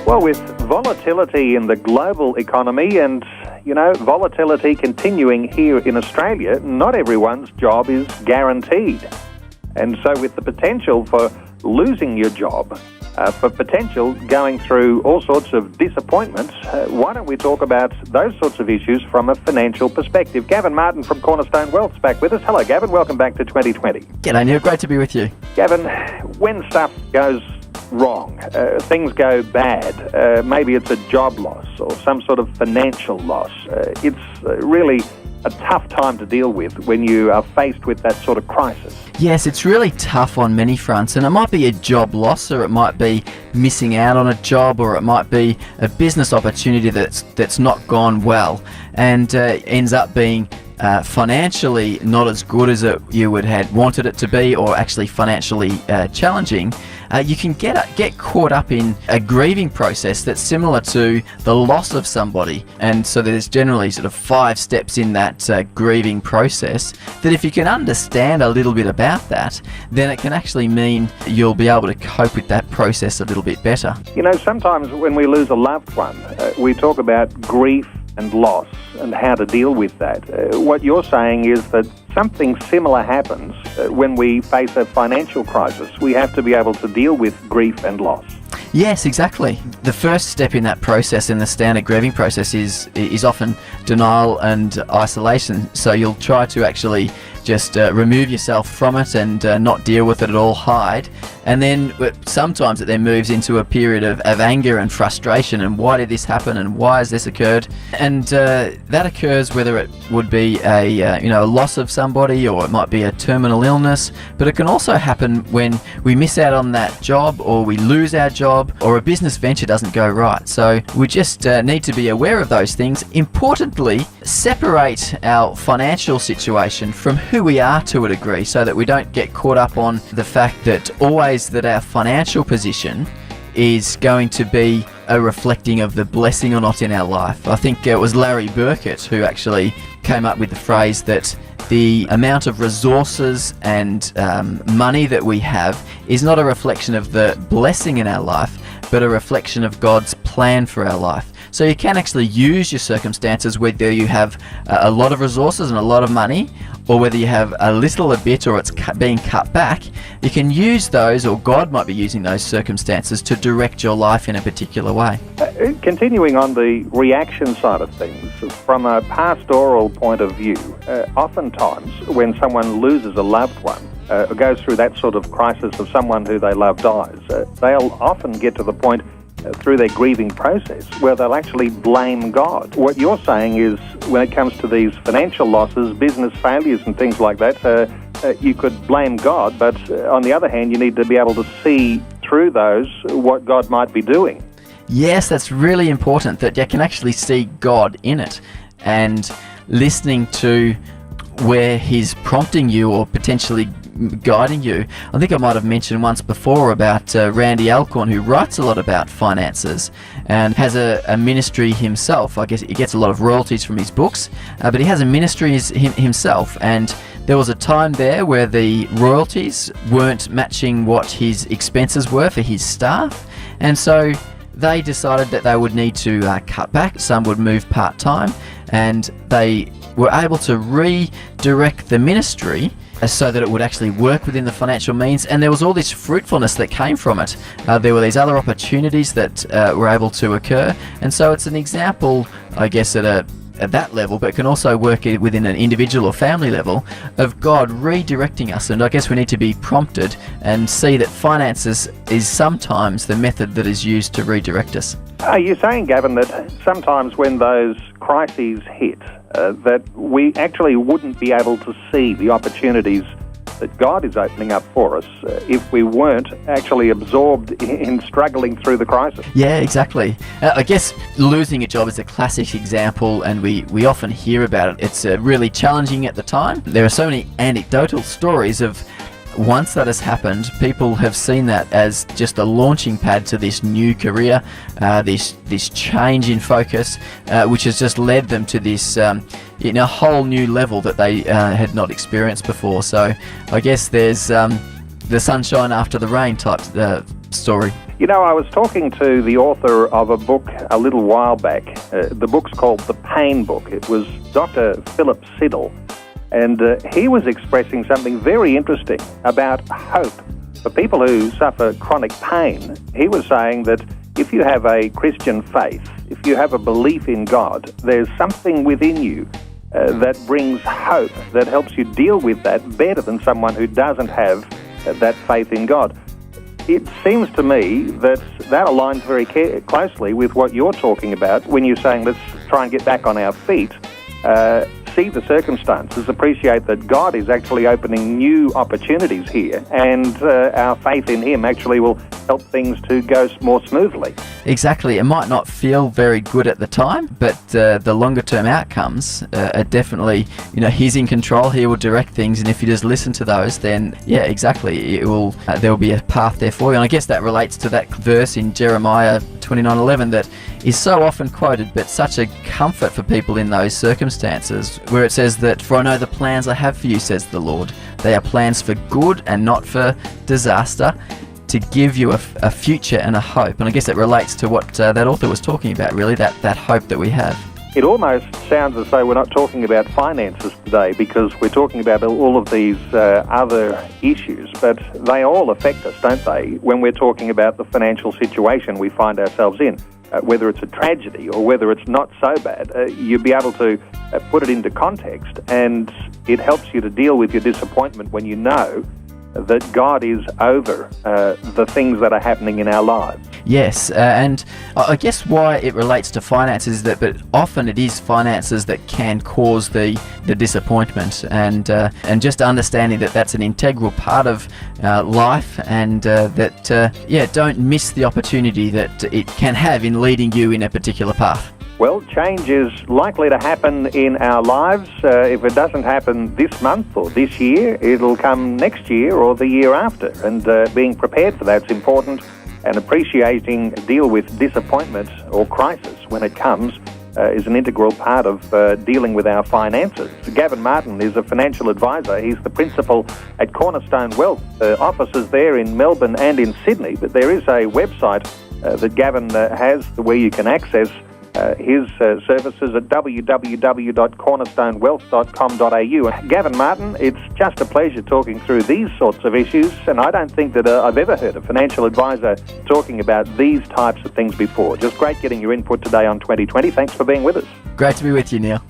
Well, with volatility in the global economy and, volatility continuing here in Australia, not everyone's job is guaranteed. And so with the potential for losing your job, for potential going through all sorts of disappointments, why don't we talk about those sorts of issues from a financial perspective? Gavin Martin from Cornerstone Wealth is back with us. Hello, Gavin. Welcome back to 2020. G'day, Neil. Great to be with you. Gavin, when stuff goes wrong, things go bad, maybe it's a job loss or some sort of financial loss, it's really a tough time to deal with when you are faced with that sort of crisis. Yes, it's really tough on many fronts, and it might be a job loss, or it might be missing out on a job, or it might be a business opportunity that's not gone well and ends up being financially not as good as you would had wanted it to be, or actually financially challenging. You can get caught up in a grieving process that's similar to the loss of somebody, and so there's generally sort of 5 steps in that grieving process that if you can understand a little bit about that, then it can actually mean you'll be able to cope with that process a little bit better. Sometimes when we lose a loved one, we talk about grief and loss and how to deal with that. What you're saying is that something similar happens when we face a financial crisis. We have to be able to deal with grief and loss. Yes, exactly. The first step in that process, in the standard grieving process, is often denial and isolation. So you'll try to actually just remove yourself from it and not deal with it at all, hide. And then sometimes it then moves into a period of anger and frustration, and why did this happen and why has this occurred? And that occurs whether it would be a loss of somebody, or it might be a terminal illness, but it can also happen when we miss out on that job, or we lose our job, or a business venture doesn't go right. So we just need to be aware of those things. Importantly, separate our financial situation from who we are to a degree, so that we don't get caught up on the fact that always that our financial position is going to be a reflecting of the blessing or not in our life. I think it was Larry Burkett who actually came up with the phrase that the amount of resources and money that we have is not a reflection of the blessing in our life, but a reflection of God's plan for our life. So you can actually use your circumstances, whether you have a lot of resources and a lot of money, or whether you have a little a bit, or it's being cut back. You can use those, or God might be using those circumstances to direct your life in a particular way. Continuing on the reaction side of things, from a pastoral point of view, oftentimes when someone loses a loved one, or goes through that sort of crisis of someone who they love dies, they'll often get to the point through their grieving process where they'll actually blame God. What you're saying is, when it comes to these financial losses, business failures and things like that, you could blame God, but on the other hand, you need to be able to see through those what God might be doing. Yes, that's really important, that you can actually see God in it, and listening to where He's prompting you or potentially guiding you. I think I might have mentioned once before about Randy Alcorn, who writes a lot about finances and has a ministry himself. I guess he gets a lot of royalties from his books, but he has a ministry himself, and there was a time there where the royalties weren't matching what his expenses were for his staff, and so they decided that they would need to cut back. Some would move part-time, and they were able to redirect the ministry so that it would actually work within the financial means, and there was all this fruitfulness that came from it. There were these other opportunities that were able to occur, and so it's an example, I guess, at that level, but can also work within an individual or family level, of God redirecting us. And I guess we need to be prompted and see that finances is sometimes the method that is used to redirect us. Are you saying, Gavin, that sometimes when those crises hit, that we actually wouldn't be able to see the opportunities that God is opening up for us if we weren't actually absorbed in struggling through the crisis? Yeah, exactly. I guess losing a job is a classic example, and we often hear about it. It's really challenging at the time. There are so many anecdotal stories of once that has happened, people have seen that as just a launching pad to this new career, this change in focus, which has just led them to this whole new level that they had not experienced before. So I guess there's the sunshine after the rain type story. You know, I was talking to the author of a book a little while back. The book's called The Pain Book. It was Dr. Philip Siddle, and he was expressing something very interesting about hope. For people who suffer chronic pain, he was saying that if you have a Christian faith, if you have a belief in God, there's something within you that brings hope, that helps you deal with that better than someone who doesn't have that faith in God. It seems to me that aligns very closely with what you're talking about when you're saying let's try and get back on our feet, see the circumstances, appreciate that God is actually opening new opportunities here, and our faith in Him actually will help things to go more smoothly. Exactly. It might not feel very good at the time, but the longer term outcomes are definitely, He's in control. He will direct things, and if you just listen to those, then exactly, it will. There will be a path there for you. And I guess that relates to that verse in Jeremiah 29:11 that is so often quoted, but such a comfort for people in those circumstances, where it says that, "For I know the plans I have for you, says the Lord. They are plans for good and not for disaster, to give you a future and a hope." And I guess it relates to what that author was talking about, really, that hope that we have. It almost sounds as though we're not talking about finances today, because we're talking about all of these other issues, but they all affect us, don't they, when we're talking about the financial situation we find ourselves in. Whether it's a tragedy or whether it's not so bad, you'll be able to put it into context, and it helps you to deal with your disappointment when you know that God is over the things that are happening in our lives. Yes, and I guess why it relates to finances, but often it is finances that can cause the disappointment, and just understanding that that's an integral part of life, and don't miss the opportunity that it can have in leading you in a particular path. Well, change is likely to happen in our lives. If it doesn't happen this month or this year, it'll come next year or the year after. And being prepared for that's important, and appreciating deal with disappointment or crisis when it comes is an integral part of dealing with our finances. Gavin Martin is a financial advisor. He's the principal at Cornerstone Wealth. Offices there in Melbourne and in Sydney, but there is a website that Gavin has where you can access his services at www.cornerstonewealth.com.au. Gavin Martin, it's just a pleasure talking through these sorts of issues, and I don't think that I've ever heard a financial advisor talking about these types of things before. Just great getting your input today on 2020. Thanks for being with us. Great to be with you, Neil.